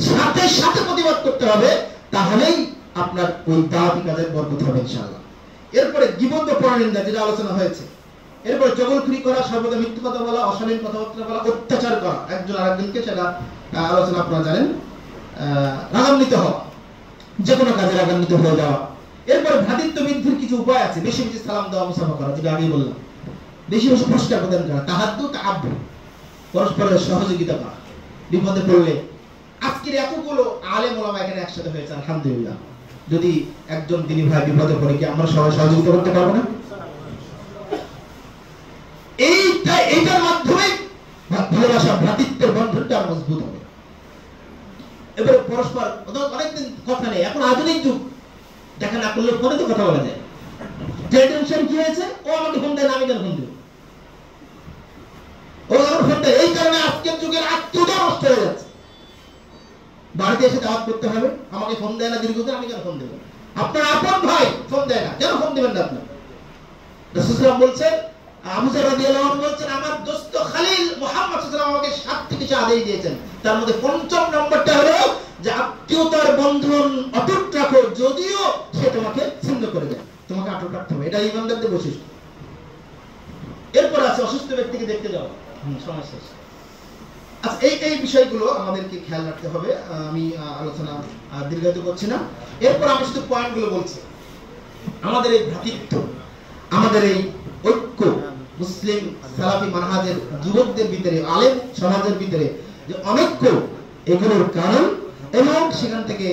সাথে সাথে প্রতিবাদ করতে হবে, তাহলেই আপনার ওই দাওয়াতি কাজের বরকত হবে ইনশাআল্লাহ। এরপরে জীবন্ত পরনিন্দা, যেটা আলোচনা হয়েছে। এরপরে চগলখুরি করা, সর্বদা মিথ্যা কথা বলা, অশালীন কথাবার্তা বলা, অত্যাচার করা একজন আরেকজনকে, সেটা আলোচনা আপনারা জানেন। রাগান্বিত হওয়া, যে কোনো কাজে রাগান্বিত হয়ে যাওয়া। এরপরে ভ্রাতৃত্ব বৃদ্ধির কিছু উপায় আছে, বেশি বেশি সালাম দেওয়া, মুসাফা করা, যেটা আগেই বললাম, বেশি বেশি পুরস্কার প্রদান করা, তাহাদ্দু তাআব্বু, পরস্পরের সহযোগিতা করা বিপদে পড়লে। আজকের এতগুলো আলেম ওলামা এখানে একসাথে হয়েছে, আলহামদুলিল্লাহ। যদি একজন দিনী ভাই বিপদে পড়ে, কি আমরা সবাই সহযোগিতা করতে পারবো না? এইটার মাধ্যমে ভালোবাসা, ভ্রাতৃত্বের বন্ধনটা মজবুত হবে। এবার পরস্পর অনেকদিন কথা নেই, এখন আধুনিক যুগ, দেখা না করলে ফোনে তো কথা বলা যায়। যে টেনশন কি হয়েছে, ও আমাকে ফোন দেয় না, আমি কেন ফোন দেব? ও আমার ফোন দেয়, এই কারণে আজকের যুগের আত্মীয়তা নষ্ট হয়ে যাচ্ছে। বাড়িতে এসে দাওয়াত করতে হবে, আমাকে ফোন দেয় না দীর্ঘদিন, আমি কেন ফোন দেব? আপনার আপন ভাই ফোন দেয় না, কেন ফোন দেবেন না আপনি? রাসূল সাল্লাল্লাহু আলাইহি ওয়াসাল্লাম বলছেন, আবু যর রাদিয়াল্লাহু আনহু বলছেন, আমার দোস্ত খালিল মুহাম্মদ সাল্লাল্লাহু আলাইহি ওয়াসাল্লাম আমাকে 7টি কিছু আদেশ দিয়েছেন, তার মধ্যে পঞ্চম নম্বরটা হলো যে আত্মীয়তার বন্ধন অটুট রাখো, যদিও সে তোমাকে ছিন্ন করে দেয়, তোমাকে অটুট রাখতে হবে। এটা ঈমানদারদের বৈশিষ্ট্য। এরপর আছে অসুস্থ ব্যক্তিকে দেখতে যাও, সময় শেষ। আচ্ছা, এই বিষয়গুলো আমাদেরকে খেয়াল রাখতে হবে। আমি আলোচনা দীর্ঘায়িত করছি না। এরপর আমি শুধু পয়েন্টগুলো বলছি। আমাদের এই ভ্রাতৃত্ব, আমাদের এই ঐক্য, মুসলিম সালাফি মানহাজের যুবকদের ভিতরে, আলেম সমাজের ভিতরে যে অনৈক্য, এগুলোর কারণ এবং সেখান থেকে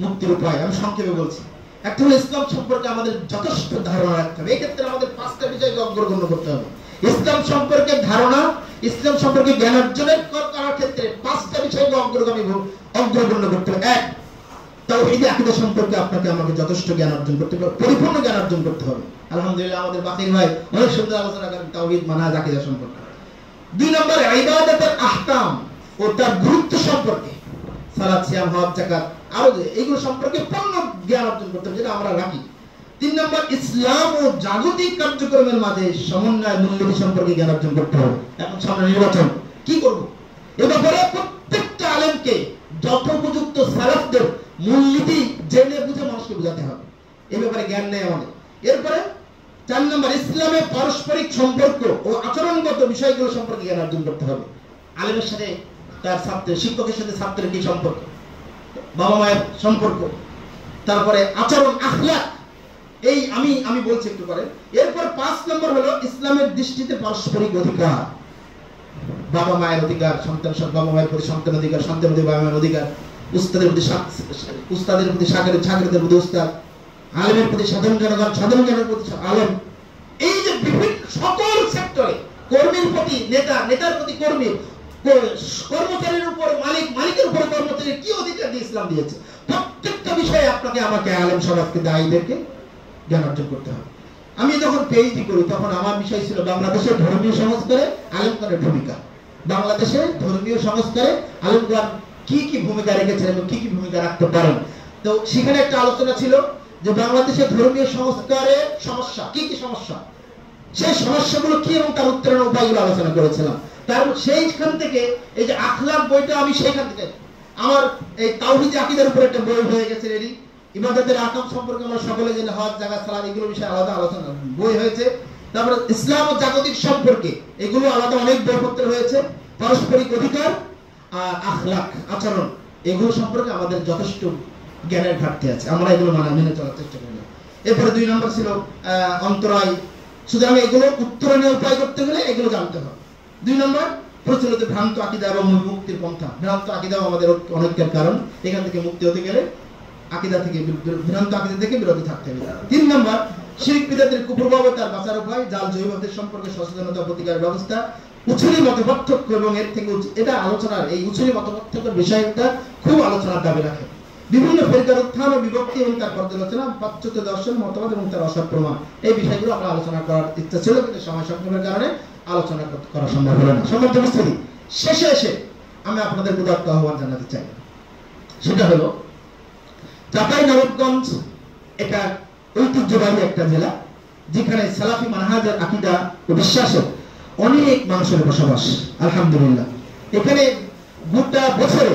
মুক্তির উপায় আমি সংক্ষেপে বলছি। একটা হলো ইসলাম সম্পর্কে আমাদের যথেষ্ট ধারণা রাখতে হবে। এক্ষেত্রে আমাদের 5টা বিষয়কে অগ্রগণ্য করতে হবে। ইসলাম সম্পর্কে ধারণা, ইসলাম সম্পর্কে জ্ঞান অর্জনের করার ক্ষেত্রে 5টা বিষয়কে অগ্রগণ্য করতে হবে। 1, তাওহীদ আকীদা সম্পর্কে আপনাকে আমাকে যথেষ্ট জ্ঞান অর্জন করতে হবে, পরিপূর্ণ জ্ঞান অর্জন করতে হবে। আলহামদুলিল্লাহ আমাদের বাকির ভাই অনেক সুন্দর আলোচনা করেন তাওহীদ মানহাজ আকীদা সম্পর্কে। 2 নম্বর ইবাদতের আহকাম ও তার গুরুত্ব সম্পর্কে, সালাত, সিয়াম, হজ, যাকাত, আরো এইগুলো সম্পর্কে পূর্ণ জ্ঞান অর্জন করতে হবে, যেটা আমরা রাখি। 3 নম্বর ইসলাম ও জাগতিক কার্যক্রমের মাঝে সমন্বয় মূলনীতি সম্পর্কে জ্ঞান অর্জন করতে হবে। এখন সামনে নির্বাচন, কি করব? এ ব্যাপারে প্রত্যেকটা আলেমকে যথোপযুক্ত সালাফদের মূলনীতি জেনে বুঝে মানুষকে বোঝাতে হবে। এই ব্যাপারে জ্ঞান নেই আমাদের। এরপরে 4 নম্বর ইসলামের পারস্পরিক সম্পর্ক ও আচরণগত বিষয়গুলো সম্পর্কে জ্ঞান অর্জন করতে হবে। আলেমের সাথে তার ছাত্র, শিক্ষকের সাথে ছাত্রের কি সম্পর্ক, বাবা মায়ের সম্পর্ক, তারপরে আচরণ, আখলাক, এই আমি বলছি একটু পরে। এরপর 5 নম্বর হলো ইসলামের দৃষ্টিতে পারস্পরিক অধিকার, বাবা মায়ের অধিকার, বাবা মায়ের প্রতি সন্তানের অধিকার, সন্তানের প্রতি বাবা মায়ের অধিকার, উস্তাদের প্রতি ছাত্রদের প্রতি উস্তাদ, আলেমের প্রতি সাধারণ জনগণ, সাধারণ জনের প্রতি আলেম। এই যে বিভিন্ন সকল সেক্টরে, কর্মীর প্রতি নেতা, নেতার প্রতি কর্মী, কর্মচারীর উপর মালিক, মালিকের উপর কর্মচারীর কি অধিকার দিয়ে ইসলাম দিয়েছে, প্রত্যেকটা বিষয়ে আপনাকে আমাকে আলেম সমাজকে দায়ীদেরকে জ্ঞান অর্জন করতে হবে। আমি যখন পিএইচডি করি তখন আমার বিষয় ছিল বাংলাদেশের ধর্মীয় সংস্কারে আলেমগণের ভূমিকা। বাংলাদেশের ধর্মীয় সংস্কারে আলেমগণ কি কি ভূমিকা রেখেছেন এবং কি কি ভূমিকা রাখতে পারেন। তো সেখানে একটা আলোচনা ছিল যে বাংলাদেশের ধর্মীয় সংস্কারে সমস্যা কি কি, সমস্যা, সেই সমস্যাগুলো কি এবং তার উত্তরণের উপায়গুলো আলোচনা করেছিলাম। তার সেইখান থেকে এই যে আখলাক বইটা আমি সেইখান থেকে আমার এই তাওহীদ আকীদার উপর একটা বই হয়ে গেছে রেডি। ইবাদতের আহকাম সম্পর্কে আমরা সকলে জানি, হজ, যাকাত, সালাত এগুলো বিষয়ে আলাদা আলোচনা বই হয়েছে। তারপরে ইসলাম ও জাগতিক সম্পর্কে এগুলো আলাদা অনেক বইপত্র হয়েছে। পারস্পরিক অধিকার আর আখলাক আচরণ এগুলো সম্পর্কে আমাদের যথেষ্ট জ্ঞানের ঘাটতি আছে, আমরা এগুলো মেনে চলার চেষ্টা করি না। এরপরে 2 নম্বর ছিল অন্তরায়। সুতরাং এগুলো উত্তরণীয় উপায় করতে গেলে এগুলো জানতে হবে। 2 নম্বর প্রচলিত ভ্রান্ত আকীদা এবং মুক্তির পন্থা। ভ্রান্ত আকীদাও আমাদের অনেকের কারণ, এখান থেকে মুক্তি হতে গেলে ভ্রান্ত আকীদা থেকে বিরত থাকতে হবে। 3 নম্বর শিরক বিদআতের কুপ্রভাব তার বাঁচার উপায়, জাল জৈবদের সম্পর্কে সচেতনতা প্রতিকার ব্যবস্থা, উছুরি মতপার্থক্য এবং এর থেকে এটা আলোচনার এই উছুরি মতপার্থক্যের বিষয়টা খুব আলোচনার দাবি রাখে। বিভিন্ন ফেরকার উত্থান ও বিভক্তি এবং তার পর্যালোচনা, পাশ্চাত্য দর্শন, মতবাদ এবং তার অসৎ প্রমাণ, এই বিষয়গুলো আমরা আলোচনা করার ইচ্ছা ছিল, কিন্তু সময় সংকটের কারণে আলোচনা করা সম্ভব হলো না। সম্মানিত উপস্থিতি, শেষে এসে আমি আপনাদের উদাত্ত আহ্বান জানাতে চাই। সেটা হলো চাঁপাইনবাবগঞ্জ এটা ঐতিহ্যবাহী একটা জেলা, যেখানে সালাফি মানহাজের আকীদা ও বিশ্বাসের অনেক মানুষের বসবাস। আলহামদুলিল্লাহ, এখানে গোটা বছরে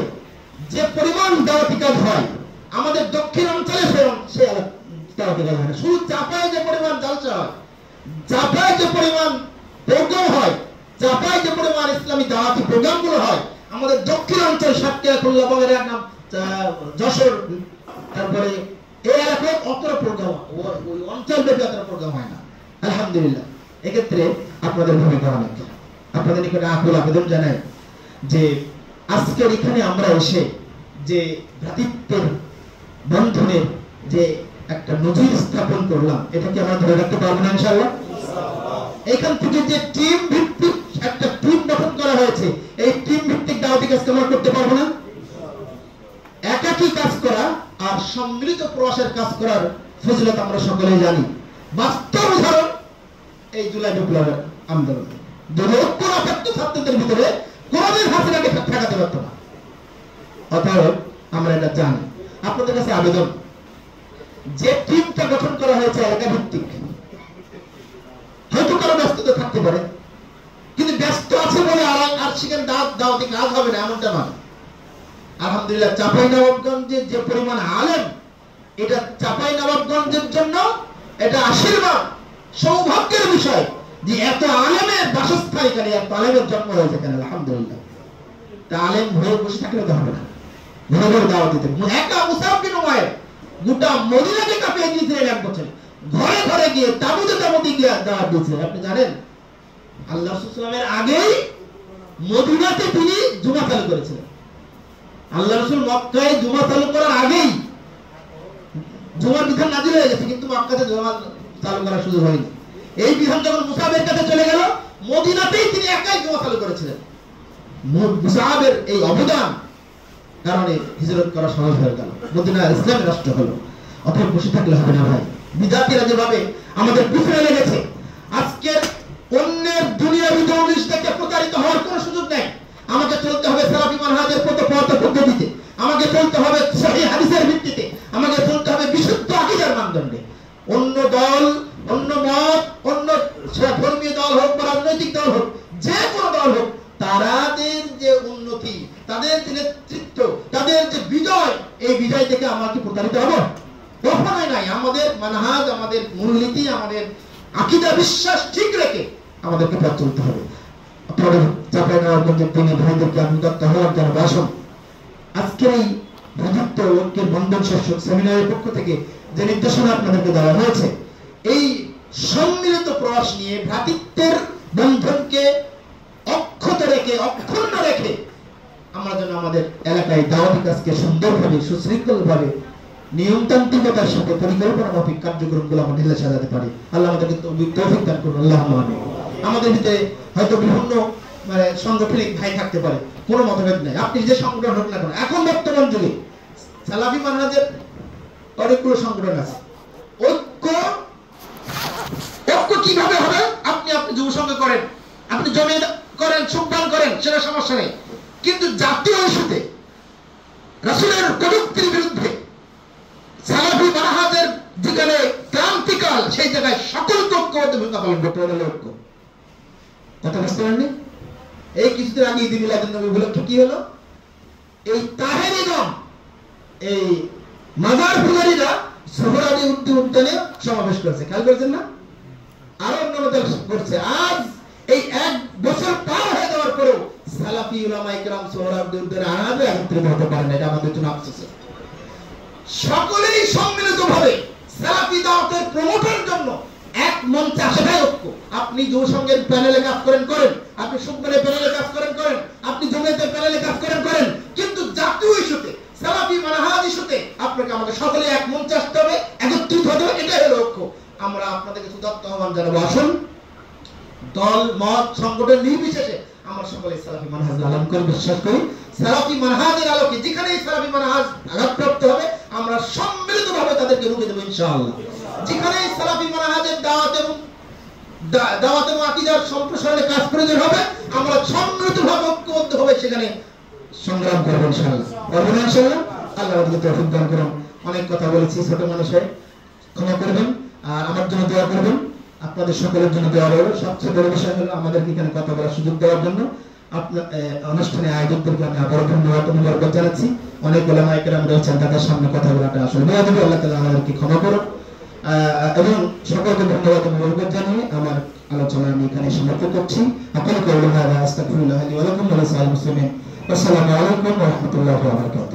যে পরিমাণ দাওয়াতি কাজ হয় আমাদের দক্ষিণ অঞ্চলে সে দাওয়াতি কাজ হয় না। শুধু চাপায় যে পরিমাণ জালসা হয়, চাপায় যে পরিমাণ প্রোগ্রাম হয়, চাপায় যে পরিমাণ ইসলামী দাওয়াতি প্রোগ্রামগুলো হয়, আমাদের দক্ষিণ অঞ্চল সাতক্ষীরা, খুলনা, বগুড়া, যশোর, তারপরে এই এলাকায় অতটা প্রোগ্রাম ওই অঞ্চল ব্যাপী অতটা প্রোগ্রাম হয় না। আলহামদুলিল্লাহ, এক্ষেত্রে আপনাদের ভূমিকা অনেক। আপনাদের নিকটে আকুল আবেদন জানাই যে আজকের এখানে আমরা এসে যে ভ্রাতৃত্বের বন্ধনের যে একটা নজির স্থাপন করলাম, এটা কি আমরা ধরে রাখতে পারবো না ইনশাআল্লাহ? এখান থেকে যে টিম ভিত্তিক একটা টিম গঠন করা হয়েছে, এই টিম ভিত্তিক দাওয়াতি কাজ আমরা করতে পারবো না? একাকী কাজ করা আর সম্মিলিত প্রয়াসের কাজ করার ফজিলত আমরা সকলেই জানি। বাস্তব উদাহরণ এই জুলাই বিপ্লবের আন্দোলন। ঐক্য না থাকতো ছাত্রদের ভিতরে কোনদিন হাসিনাকে ঠেকাতে পারত না। অতএব আমরা এটা জানি। আপনাদের কাছে আবেদন, যে টিমটা গঠন করা হয়েছে এলাকা ভিত্তিক, হয়তো কারো ব্যস্ততা থাকতে পারে, কিন্তু ব্যস্ত আছে বলে আর সেখানে দাওয়াতি কাজ হবে না এমনটা নয়। আলহামদুলিল্লাহ, চাঁপাইনবাবগঞ্জের যে পরিমাণ আলেম, এটা চাঁপাইনবাবগঞ্জের জন্য এটা আশীর্বাদ, সৌভাগ্যের বিষয় যে এত আলেমের বাসস্থান এখানে, এত আলেমের জন্ম হয়েছে এখানে। আলহামদুলিল্লাহ, তা আলেম হয়ে বসে থাকলে তো হবে না, ঘুরে ঘুরে দাওয়াত দিতে। একা মুসাব বিন উমাইর গোটা মদিনাকে কাঁপিয়ে দিয়েছিলেন এক বছর, ঘরে ঘরে গিয়ে তাবুতে গিয়ে দাওয়াত দিয়েছিলেন। আপনি জানেন আল্লাহ রাসূল সাল্লাল্লাহু আলাইহি ওয়াসাল্লামের আগেই মদিনাতে তিনি জুমা চালু করেছিলেন। আল্লাহ রাসূল মক্কায় জুমা চালু করার আগেই জুমার বিধান নাযিল হয়ে গেছে, কিন্তু মক্কাতে জুমা চালু করার সুযোগ হয়নি। এই বিধান যখন মুসাবের কাছে চলে গেল, মদিনাতেই তিনি একাই জুমা চালু করেছিলেন। মুসাবের এই অবদান কারণে হিজরত করা সহজ হয়ে গেল, মদিনা ইসলামের রাষ্ট্র হলো। অতএব বসে থাকলে হবে না ভাই। বিদাতীরা যেভাবে আমাদের পিছনে লেগেছে, আজকের অন্যের দুনিয়াবি দৌলিশ থেকে প্রতারিত হওয়ার কোনো সুযোগ নেই। আমাকে চলতে হবে সালাফি মানহাজের পদ্ধতিতে, আমাকে চলতে হবে সহিহ হাদিসের ভিত্তিতে, আমাকে চলতে হবে বিশুদ্ধ আকীদার মানদণ্ডে। অন্য দল, অন্য মত, অন্য ধর্মীয় দল হোক বা রাজনৈতিক দল হোক, যে কোনো দল হোক, তাদের যে উন্নতি, তাদের যে নেতৃত্ব, তাদের যে বিজয়, এই বিজয় থেকে আমরা কি প্রতারিত হব? কখনোই নাই। আমাদের মানহাজ, আমাদের মূলনীতি, আমাদের আকীদা বিশ্বাস ঠিক রেখে আমাদেরকে পথ চলতে হবে। আপনাদের চাঁপাইনবাবগঞ্জের দিনে ভাইদেরকে আমি উদাত্ত আহ্বান জানাবো, আসুন আজকের এই ভ্রাতৃত্ব ঐক্যের বন্ধন শীর্ষক সেমিনারের পক্ষ থেকে যে নির্দেশনা আপনাদেরকে দেওয়া হয়েছে, এই সম্মিলিত প্রয়াস নিয়ে ভ্রাতৃত্বের বন্ধনকে অক্ষত রেখে, অক্ষুণ্ণ রেখে আমরা যেন আমাদের এলাকায় দাওয়াতি কাজকে সুন্দরভাবে, সুশৃঙ্খলভাবে, নিয়মতান্ত্রিকতার সাথে পরিকল্পনা মাফিক কার্যক্রমগুলো আমরা ঢেলে সাজাতে পারি। আল্লাহ আমাদেরকে তৌফিক দান করুন। আল্লাহুম্মা আমিন। আমাদের ভিতরে হয়তো বিভিন্ন সাংগঠনিক ভাই থাকতে পারে, কোনো মতভেদ নাই, আপনি যে সংগঠন হোক না কেন। এখন বর্তমান যুগে সালাফি মানহাজের অনেকগুলো সংগঠন আছে। ঐক্য কিভাবে হবে? আপনি যুব সংঘ করেন, আপনি জমিয়ে করেন, সুকদান করেন, সেটা সমস্যা নেই, কিন্তু জাতীয় ইস্যুতে রাসূলের কটূক্তির বিরুদ্ধে সালাফি মানহাজের যেখানে ক্রান্তিকাল, সেই জায়গায় সকল ঐক্যবদ্ধ ভূমিকা পালন করতে হবে। ঐক্য কথা বুঝতে পারেননি? এই কিছুদিন আগে ঈদ মিলাদুন নবী উপলক্ষে কি হলো, এই তাহেরিগণ এই মাজার পূজারীরা সোহরাওয়ার্দী উদ্যানে সমাবেশ করেছে, খেয়াল করেছেন না? আরো অন্যান্য দল করছে। আজ এই 1 বছর পার হয়ে যাওয়ার পরেও সালাফি উলামায়ে কেরাম সোহরাওয়ার্দী উদ্যানে আজও একত্রিত হতে পারে না, এটা আমাদের জন্য আফসোস। সকলেই সম্মিলিতভাবে সালাফি দাওয়াতের প্রমোটের জন্য এক মঞ্চে আসাটাই ঐক্য। আপনি যুব সংঘের প্যানেলে কাজ করেন, আপনি সুকমানের প্যানেলে কাজ করেন, আপনি জমিয়তের প্যানেলে কাজ করেন, কিন্তু জাতীয় ইস্যুতে, সালাফি মানহাজ ইস্যুতে আপনাকে আমাকে সকলে এক মঞ্চে আসতে হবে, একত্রিত হতে হবে, এটাই হলো ঐক্য। আমরা আপনাদেরকে সুদত্ত আহ্বান জানাবো, আসুন দল মত সংগঠন নির্বিশেষে আমরা সকলে সালাফি মানহাজ লালন করে বিশ্বাস করি। সালাফি মানহাজের আলোকে যেখানে সালাফি মানহাজ আঘাতপ্রাপ্ত হবে আমরা সম্মিলিতভাবে তাদেরকে রুখে দেব ইনশাআল্লাহ। যেখানে সালাফি মানহাজের দাওয়াত এবং আকীদার সম্প্রসারণে কাজ প্রয়োজন হবে আমরা সম্মিলিতভাবে ঐক্যবদ্ধভাবে সেখানে সংগ্রাম করব ইনশাআল্লাহ। করব ইনশাআল্লাহ। আল্লাহ আমাদেরকে তৌফিক দান করুন। অনেক কথা বলেছি, ছোট মানুষের ক্ষমা করবেন আর আমার জন্য দোয়া করবেন, আপনাদের সকলের জন্য দোয়া রইল। সবচেয়ে বড় বিষয় হলো আমাদেরকে এখানে কথা বলার সুযোগ দেওয়ার জন্য আপনার অনুষ্ঠানে আয়োজকদেরকে আমি আবারও ধন্যবাদ অনুভব জানাচ্ছি। অনেক ওলামায়ে কেরাম রয়েছেন, তাদের সামনে কথা বলাটা আসলে বেয়াদবি, আল্লাহ তাআলা আমাদেরকে ক্ষমা করুন এবং সকলকে ধন্যবাদ অনুভব জানিয়ে আমার আলোচনা আমি এখানে সমাপ্ত করছি। আপনাকে আস্তাগফিরুল্লাহ লি ওয়া লাকুম ওয়া লিসাইরিল মুসলিমিন। আসসালামু আলাইকুম ওয়া রাহমাতুল্লাহি ওয়া বারাকাতুহু।